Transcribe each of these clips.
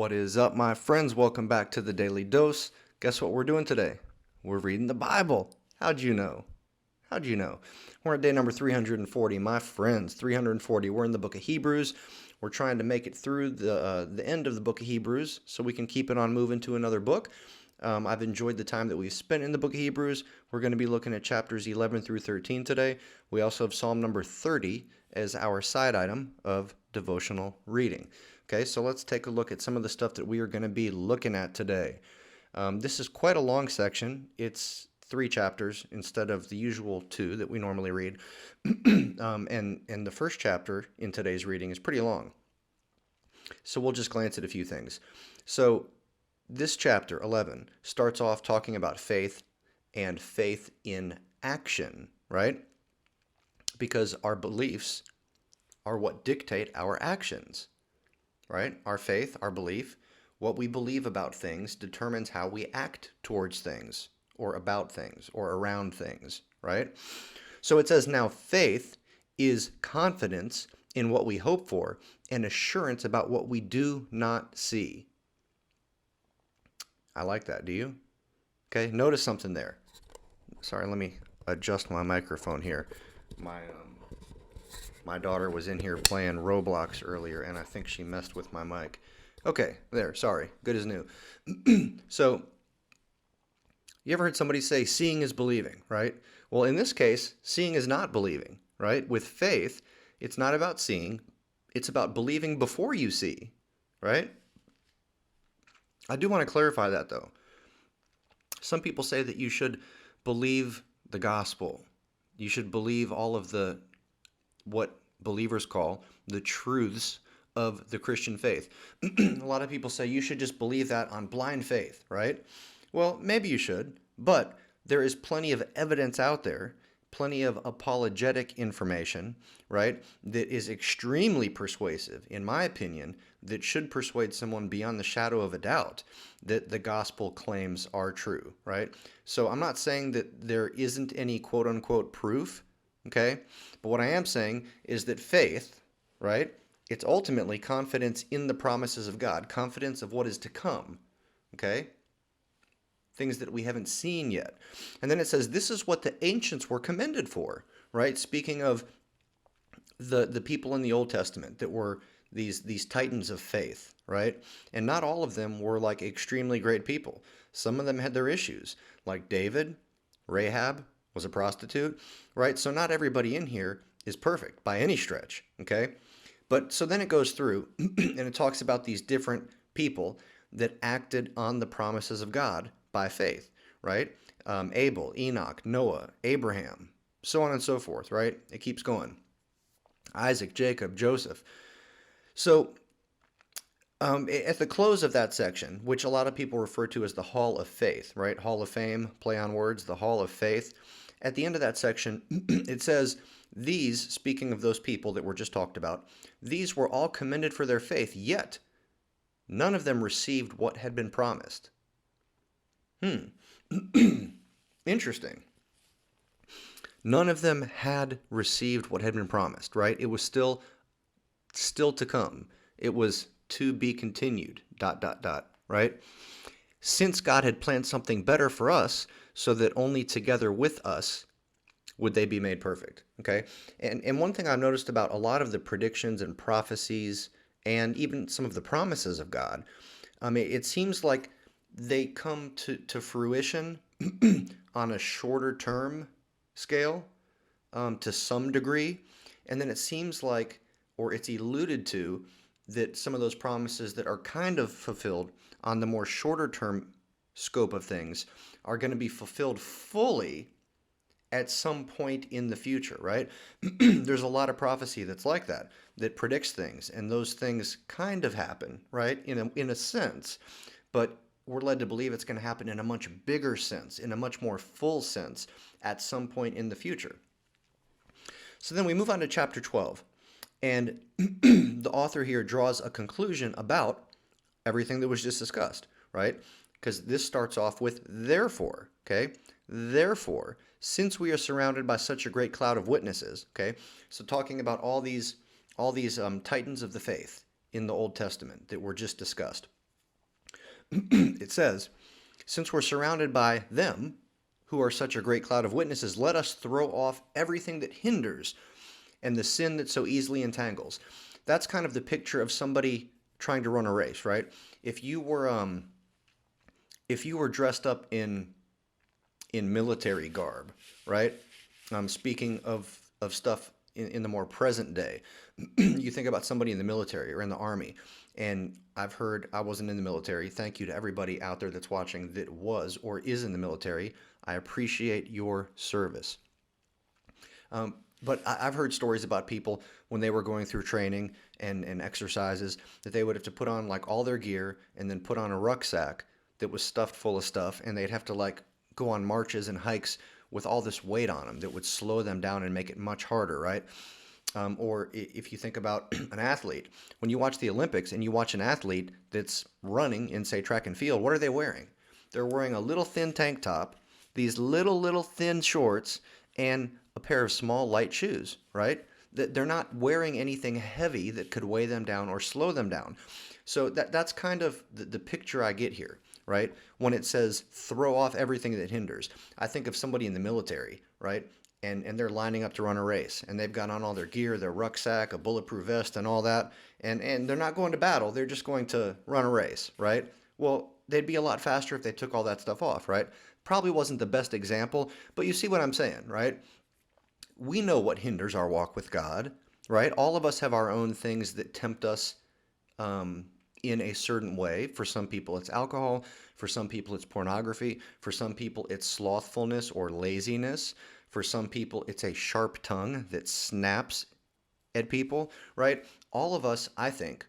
What is up, my friends? Welcome back to the Daily Dose. Guess what we're doing today? We're reading the Bible. How'd you know? How'd you know? We're at day number 340, my friends. 340. We're in the book of Hebrews. We're trying to make it through the end of the book of Hebrews so we can keep it on moving to another book. I've enjoyed the time that we've spent in the book of Hebrews. We're going to be looking at chapters 11 through 13 today. We also have Psalm number 30 as our side item of devotional reading. Okay, so let's take a look at some of the stuff that we are going to be looking at today. This is quite a long section. It's 3 chapters instead of the usual 2 that we normally read. And the first chapter in today's reading is pretty long. So we'll just glance at a few things. So this chapter, 11, starts off talking about faith and faith in action, right? Because our beliefs are what dictate our actions. Right? Our faith, our belief, what we believe about things determines how we act towards things or about things or around things, right? So it says now faith is confidence in what we hope for and assurance about what we do not see. I like that. Do you? Okay, notice something there. Sorry, let me adjust my microphone here. My daughter was in here playing Roblox earlier, and I think she messed with my mic. Okay, there, sorry. Good as new. So, you ever heard somebody say, seeing is believing, right? Well, in this case, seeing is not believing, right? With faith, it's not about seeing. It's about believing before you see, right? I do want to clarify that, though. Some people say that you should believe the gospel. You should believe all of what believers call the truths of the Christian faith. A lot of people say you should just believe that on blind faith, right? Well, maybe you should, but there is plenty of evidence out there, plenty of apologetic information, right, that is extremely persuasive, in my opinion, that should persuade someone beyond the shadow of a doubt that the gospel claims are true, right? So I'm not saying that there isn't any quote-unquote proof, okay? But what I am saying is that faith, right, it's ultimately confidence in the promises of God, confidence of what is to come, okay? Things that we haven't seen yet. And then it says, this is what the ancients were commended for, right? Speaking of the people in the Old Testament that were these titans of faith, right? And not all of them were like extremely great people. Some of them had their issues, like David, Rahab, was a prostitute, right? So not everybody in here is perfect by any stretch, okay? But so then it goes through and it talks about these different people that acted on the promises of God by faith, right? Abel, Enoch, Noah, Abraham, so on and so forth, right? It keeps going. Isaac, Jacob, Joseph. So at the close of that section, which a lot of people refer to as the Hall of Faith, right? Hall of Fame, play on words, the Hall of Faith. At the end of that section, it says, these, speaking of those people that were just talked about, these were all commended for their faith, yet none of them received what had been promised. Interesting. None of them had received what had been promised, right? It was still to come. It was to be continued, ... right? Since God had planned something better for us, so that only together with us would they be made perfect, okay? And one thing I've noticed about a lot of the predictions and prophecies and even some of the promises of God, it seems like they come to fruition on a shorter term scale to some degree, and then it seems like, or it's alluded to, that some of those promises that are kind of fulfilled on the more shorter term scope of things are going to be fulfilled fully at some point in the future, right? There's a lot of prophecy that's like that predicts things, and those things kind of happen, right, in a sense, but we're led to believe it's going to happen in a much bigger sense, in a much more full sense, at some point in the future. So then we move on to chapter 12, and the author here draws a conclusion about everything that was just discussed, right? Because this starts off with therefore, okay? Therefore, since we are surrounded by such a great cloud of witnesses, okay? So talking about all these titans of the faith in the Old Testament that were just discussed. It says, since we're surrounded by them, who are such a great cloud of witnesses, let us throw off everything that hinders and the sin that so easily entangles. That's kind of the picture of somebody trying to run a race, right? If you were if you were dressed up in military garb, right? Speaking of stuff in the more present day, you think about somebody in the military or in the army, and I've heard, I wasn't in the military. Thank you to everybody out there that's watching that was or is in the military. I appreciate your service. But I've heard stories about people when they were going through training and exercises that they would have to put on like all their gear and then put on a rucksack that was stuffed full of stuff, and they'd have to like go on marches and hikes with all this weight on them that would slow them down and make it much harder, right? Or if you think about an athlete, when you watch the Olympics and you watch an athlete that's running in, say, track and field, what are they wearing? They're wearing a little thin tank top, these little thin shorts, and a pair of small light shoes, right? They're not wearing anything heavy that could weigh them down or slow them down. So that's kind of the picture I get here, right? When it says throw off everything that hinders, I think of somebody in the military, right? And they're lining up to run a race, and they've got on all their gear, their rucksack, a bulletproof vest, and all that, and they're not going to battle, they're just going to run a race, right? Well, they'd be a lot faster if they took all that stuff off, right? Probably wasn't the best example, but you see what I'm saying, right? We know what hinders our walk with God, right? All of us have our own things that tempt us in a certain way. For some people, it's alcohol. For some people, it's pornography. For some people, it's slothfulness or laziness. For some people, it's a sharp tongue that snaps at people, right? All of us, I think,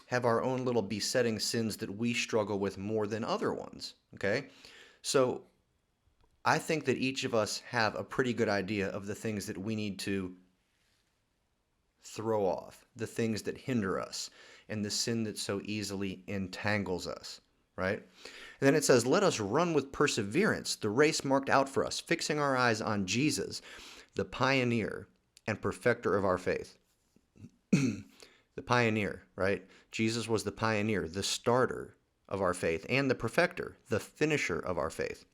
have our own little besetting sins that we struggle with more than other ones, okay? So I think that each of us have a pretty good idea of the things that we need to throw off, the things that hinder us, and the sin that so easily entangles us, right? And then it says, let us run with perseverance the race marked out for us, fixing our eyes on Jesus, the pioneer and perfecter of our faith. The pioneer, right? Jesus was the pioneer, the starter of our faith, and the perfecter, the finisher of our faith.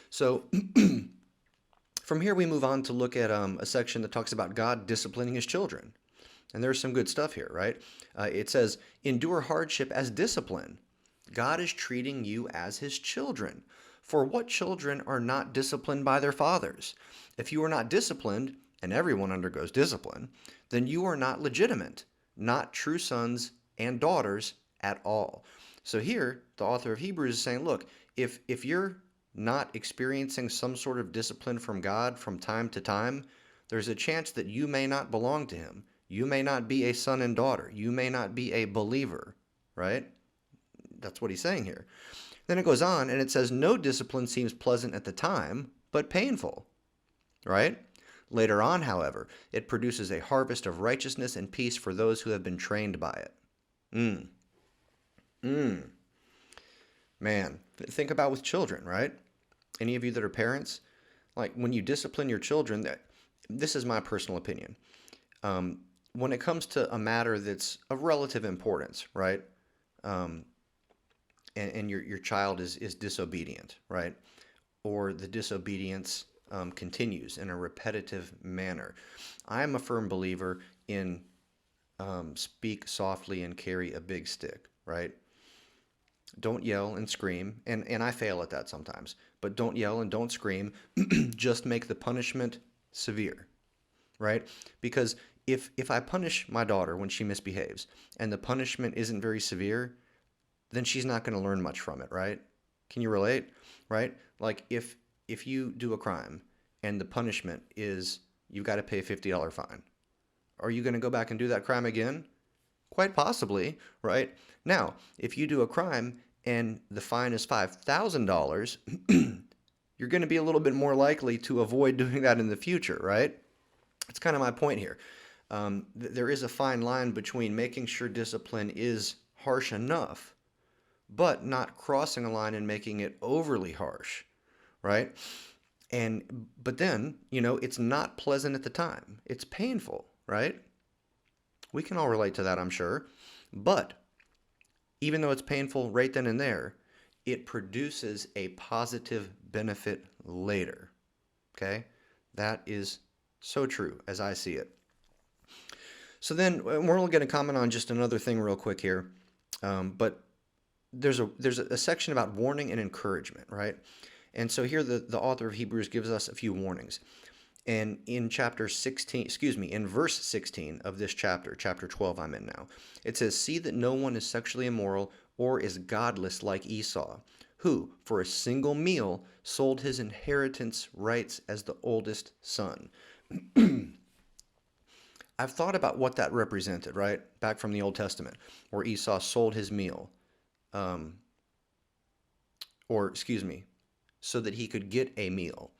So from here we move on to look at a section that talks about God disciplining his children. And there's some good stuff here, right? It says, endure hardship as discipline. God is treating you as his children. For what children are not disciplined by their fathers? If you are not disciplined, and everyone undergoes discipline, then you are not legitimate, not true sons and daughters at all. So here, the author of Hebrews is saying, look, if you're not experiencing some sort of discipline from God from time to time, there's a chance that you may not belong to him. You may not be a son and daughter. You may not be a believer, right? That's what he's saying here. Then it goes on and it says, no discipline seems pleasant at the time, but painful, right? Later on, however, it produces a harvest of righteousness and peace for those who have been trained by it. Man, think about with children, right? Any of you that are parents, like when you discipline your children, this is my personal opinion. When it comes to a matter that's of relative importance, right? And your child is disobedient, right? Or the disobedience continues in a repetitive manner. I am a firm believer in speak softly and carry a big stick, right? Don't yell and scream, and I fail at that sometimes, but don't yell and don't scream. Just make the punishment severe, right? Because if I punish my daughter when she misbehaves and the punishment isn't very severe, then she's not going to learn much from it, right? Can you relate, right? Like if you do a crime and the punishment is you've got to pay a $50 fine, are you going to go back and do that crime again? Quite possibly, right? Now, if you do a crime and the fine is $5,000, you're going to be a little bit more likely to avoid doing that in the future, right? That's kind of my point here. There is a fine line between making sure discipline is harsh enough, but not crossing a line and making it overly harsh, right? But then, it's not pleasant at the time. It's painful, right? We can all relate to that, I'm sure. But even though it's painful right then and there, it produces a positive benefit later. Okay? That is so true as I see it. So then we're only going to comment on just another thing real quick here. But there's a section about warning and encouragement, right? And so here the author of Hebrews gives us a few warnings. And in chapter 16, in verse 16 of this chapter 12 I'm in now, it says, "See that no one is sexually immoral or is godless like Esau, who, for a single meal, sold his inheritance rights as the oldest son." I've thought about what that represented, right? Back from the Old Testament, where Esau sold his meal, um, so that he could get a meal.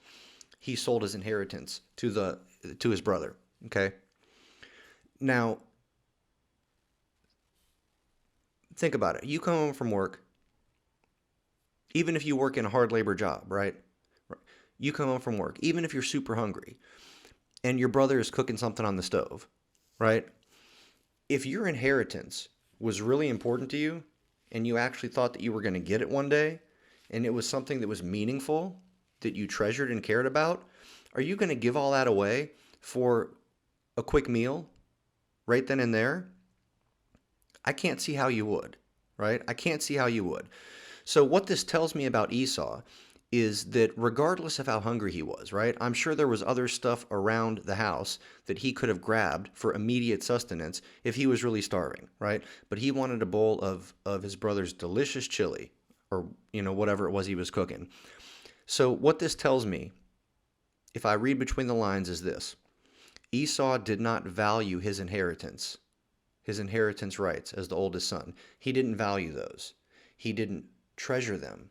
He sold his inheritance to his brother. Okay. Now, think about it. You come home from work, even if you work in a hard labor job, right? You come home from work, even if you're super hungry, and your brother is cooking something on the stove, right? If your inheritance was really important to you, and you actually thought that you were going to get it one day, and it was something that was meaningful, that you treasured and cared about, are you going to give all that away for a quick meal right then and there? I can't see how you would, right? I can't see how you would. So what this tells me about Esau is that regardless of how hungry he was, right? I'm sure there was other stuff around the house that he could have grabbed for immediate sustenance if he was really starving, right? But he wanted a bowl of his brother's delicious chili, or whatever it was he was cooking. So what this tells me, if I read between the lines, is this: Esau did not value his inheritance rights as the oldest son. He didn't value those. He didn't treasure them.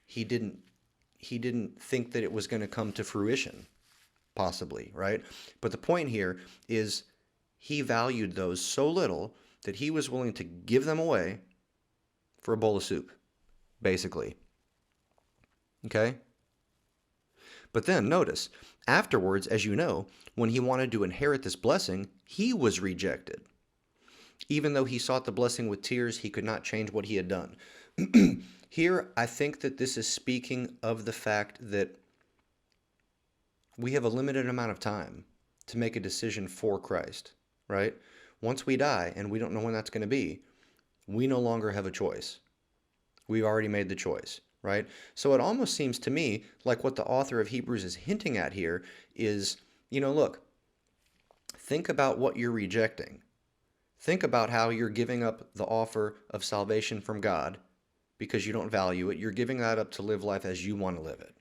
He didn't think that it was going to come to fruition, possibly, right? But the point here is he valued those so little that he was willing to give them away for a bowl of soup, basically. Okay? But then notice, afterwards, as you know, when he wanted to inherit this blessing, he was rejected. Even though he sought the blessing with tears, he could not change what he had done. Here, I think that this is speaking of the fact that we have a limited amount of time to make a decision for Christ, right? Once we die, and we don't know when that's going to be, we no longer have a choice. We've already made the choice, right? So it almost seems to me like what the author of Hebrews is hinting at here is, look, think about what you're rejecting. Think about how you're giving up the offer of salvation from God because you don't value it. You're giving that up to live life as you want to live it,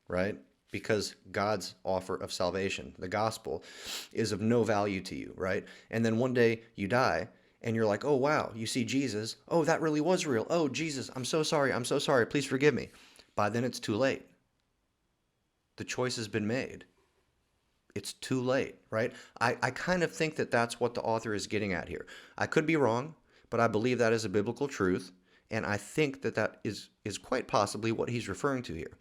right? Because God's offer of salvation, the gospel, is of no value to you, right? And then one day you die and you're like, oh, wow, you see Jesus. Oh, that really was real. Oh, Jesus, I'm so sorry. I'm so sorry. Please forgive me. By then it's too late. The choice has been made. It's too late, right? I kind of think that that's what the author is getting at here. I could be wrong, but I believe that is a biblical truth. And I think that that is quite possibly what he's referring to here.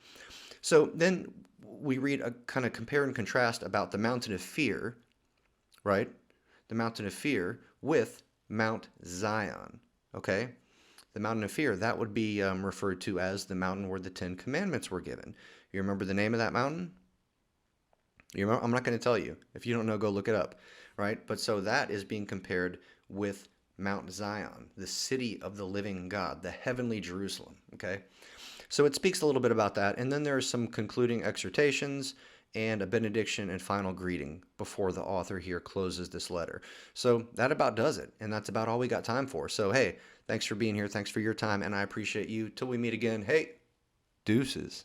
So then we read a kind of compare and contrast about the mountain of fear, right? The mountain of fear with Mount Zion, okay? The mountain of fear, that would be referred to as the mountain where the 10 Commandments were given. You remember the name of that mountain? I'm not going to tell you. If you don't know, go look it up, right? But so that is being compared with Mount Zion, the city of the living God, the heavenly Jerusalem, okay? So it speaks a little bit about that. And then there are some concluding exhortations and a benediction and final greeting before the author here closes this letter. So that about does it. And that's about all we got time for. So, hey, thanks for being here. Thanks for your time. And I appreciate you. Till we meet again. Hey, deuces.